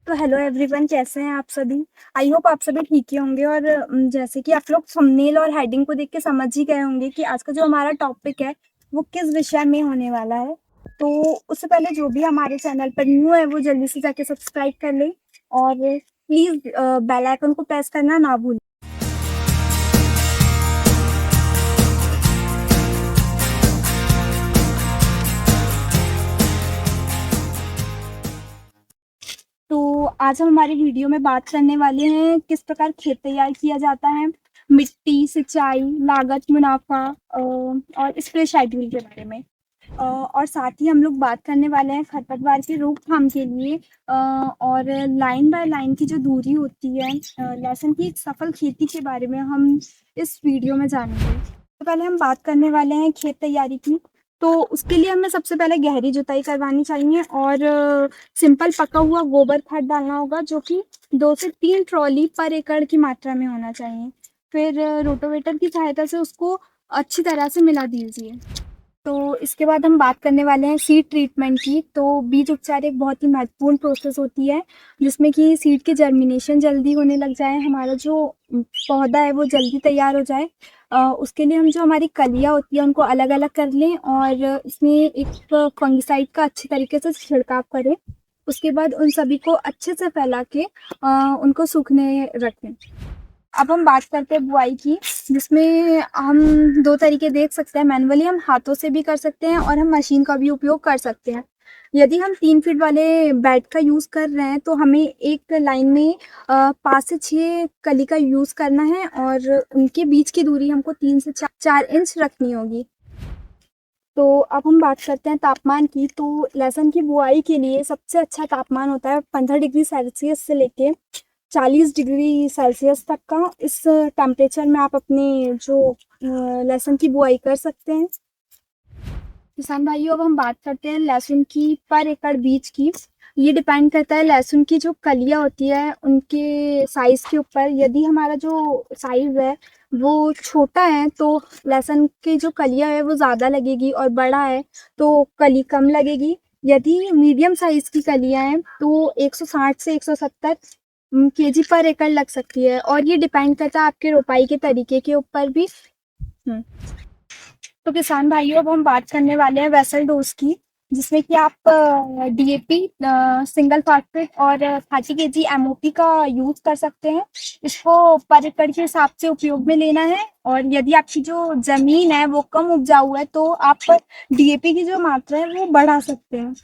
तो hello everyone, कैसे हैं आप सभी। आई होप आप सभी ठीक ही होंगे। और जैसे कि आप लोग थंबनेल और हेडिंग को देख के समझ ही गए होंगे कि आज का जो हमारा टॉपिक है वो किस विषय में होने वाला है। तो उससे पहले जो भी हमारे चैनल पर न्यू है वो जल्दी से जाके सब्सक्राइब कर लें और प्लीज़ बेल आइकन को प्रेस करना ना भूलें। तो आज हम हमारी वीडियो में बात करने वाले हैं किस प्रकार खेत तैयार किया जाता है, मिट्टी, सिंचाई, लागत, मुनाफा और स्प्रे शेड्यूल के बारे में। और साथ ही हम लोग बात करने वाले हैं खरपतवार की रोकथाम के लिए और लाइन बाय लाइन की जो दूरी होती है लहसुन की एक सफल खेती के बारे में हम इस वीडियो में जानेंगे। तो पहले हम बात करने वाले हैं खेत तैयारी की। तो उसके लिए हमें सबसे पहले गहरी जुताई करवानी चाहिए और सिंपल पका हुआ गोबर खाद डालना होगा, जो कि 2 से 3 ट्रॉली पर एकड़ की मात्रा में होना चाहिए। फिर रोटोवेटर की सहायता से उसको अच्छी तरह से मिला दीजिए। तो इसके बाद हम बात करने वाले हैं सीड ट्रीटमेंट की। तो बीज उपचार एक बहुत ही महत्वपूर्ण प्रोसेस होती है जिसमें कि सीड की जर्मिनेशन जल्दी होने लग जाए, हमारा जो पौधा है वो जल्दी तैयार हो जाए। उसके लिए हम जो हमारी कलियाँ होती है उनको अलग अलग कर लें और इसमें एक फंगिसाइड का अच्छी तरीके से छिड़काव करें। उसके बाद उन सभी को अच्छे से फैला के उनको सूखने रखें। अब हम बात करते हैं बुआई की, जिसमें हम 2 तरीके देख सकते हैं। मैनुअली हम हाथों से भी कर सकते हैं और हम मशीन का भी उपयोग कर सकते हैं। यदि हम 3 फीट वाले बेड का यूज़ कर रहे हैं तो हमें एक लाइन में 5 से 6 कली का यूज़ करना है और उनके बीच की दूरी हमको 3 से 4 इंच रखनी होगी। तो अब हम बात करते हैं तापमान की। तो लहसुन की बुआई के लिए सबसे अच्छा तापमान होता है 15 डिग्री सेल्सियस से लेके 40 डिग्री सेल्सियस तक का। इस टेम्परेचर में आप अपने जो लहसुन की बुआई कर सकते हैं। किसान भाइयों, अब हम बात करते हैं लहसुन की पर एकड़ बीज की। ये डिपेंड करता है लहसुन की जो कलियां होती है उनके साइज के ऊपर। यदि हमारा जो साइज है वो छोटा है तो लहसुन की जो कलियां है वो ज़्यादा लगेगी और बड़ा है तो कली कम लगेगी। यदि मीडियम साइज की कलियां हैं तो 160 से 170 केजी पर एकड़ लग सकती है और ये डिपेंड करता है आपके रोपाई के तरीके के ऊपर भी। हम्म। तो किसान भाइयों, अब हम बात करने वाले हैं वेसल डोज की, जिसमें कि आप डीएपी, सिंगल फास्फेट और 30 केजी एमओपी का यूज कर सकते हैं। इसको पर एकड़ के हिसाब से उपयोग में लेना है और यदि आपकी जो जमीन है वो कम उपजाऊ है तो आप डीएपी की जो मात्रा है वो बढ़ा सकते हैं।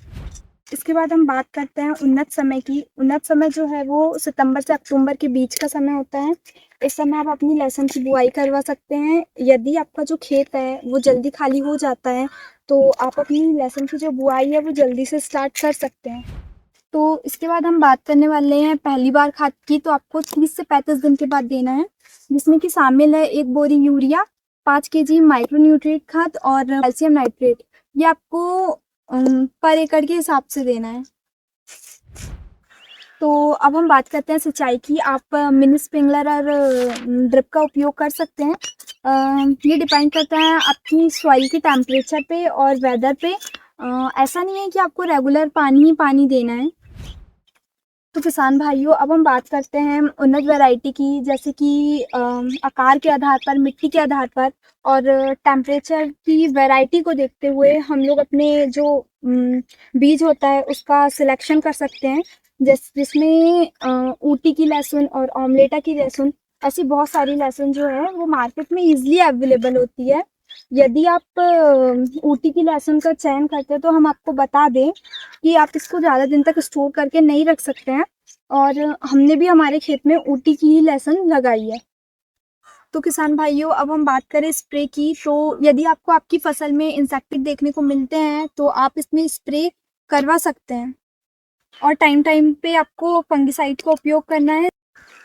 इसके बाद हम बात करते हैं उन्नत समय की। उन्नत समय जो है वो सितंबर से अक्टूबर के बीच का समय होता है। इस समय आप अपनी लहसुन की बुआई करवा सकते हैं। यदि आपका जो खेत है वो जल्दी खाली हो जाता है तो आप अपनी लहसुन की जो बुआई है वो जल्दी से स्टार्ट कर सकते हैं। तो इसके बाद हम बात करने वाले हैं पहली बार खाद की। तो आपको 30 से 35 दिन के बाद देना है, जिसमें कि शामिल है 1 बोरी यूरिया, 5 केजी माइक्रोन्यूट्रिएंट खाद और कैल्शियम नाइट्रेट। ये आपको पर एकड़ के हिसाब से देना है। तो अब हम बात करते हैं सिंचाई की। आप मिनी स्प्रिंकलर और ड्रिप का उपयोग कर सकते हैं। ये डिपेंड करता है आपकी सॉइल की टेम्परेचर पे और वेदर पे। ऐसा नहीं है कि आपको रेगुलर पानी ही पानी देना है। तो किसान भाइयों, अब हम बात करते हैं उन्नत वैरायटी की, जैसे कि आकार के आधार पर, मिट्टी के आधार पर और टेम्परेचर की वैरायटी को देखते हुए हम लोग अपने जो बीज होता है उसका सिलेक्शन कर सकते हैं। जिसमें ऊटी की लहसुन और ऑमलेटा की लहसुन, ऐसी बहुत सारी लहसुन जो है वो मार्केट में ईजिली अवेलेबल होती है। यदि आप ऊटी की लहसुन का चयन करते हैं तो हम आपको बता दें कि आप इसको ज़्यादा दिन तक स्टोर करके नहीं रख सकते हैं और हमने भी हमारे खेत में ऊटी की ही लहसुन लगाई है। तो किसान भाइयों, अब हम बात करें स्प्रे की। तो यदि आपको आपकी फसल में इंसेक्टिक देखने को मिलते हैं तो आप इसमें स्प्रे करवा सकते हैं और टाइम टाइम पे आपको फंगिसाइड का उपयोग करना है।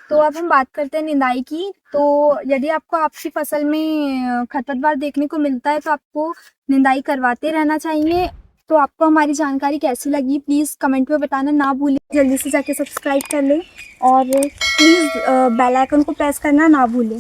तो अब हम बात करते हैं निंदाई की। तो यदि आपको आपकी फसल में खरपतवार देखने को मिलता है तो आपको निंदाई करवाते रहना चाहिए। तो आपको हमारी जानकारी कैसी लगी प्लीज़ कमेंट में बताना ना भूलें। जल्दी से जाके सब्सक्राइब कर लें और प्लीज़ बेल आइकन को प्रेस करना ना भूलें।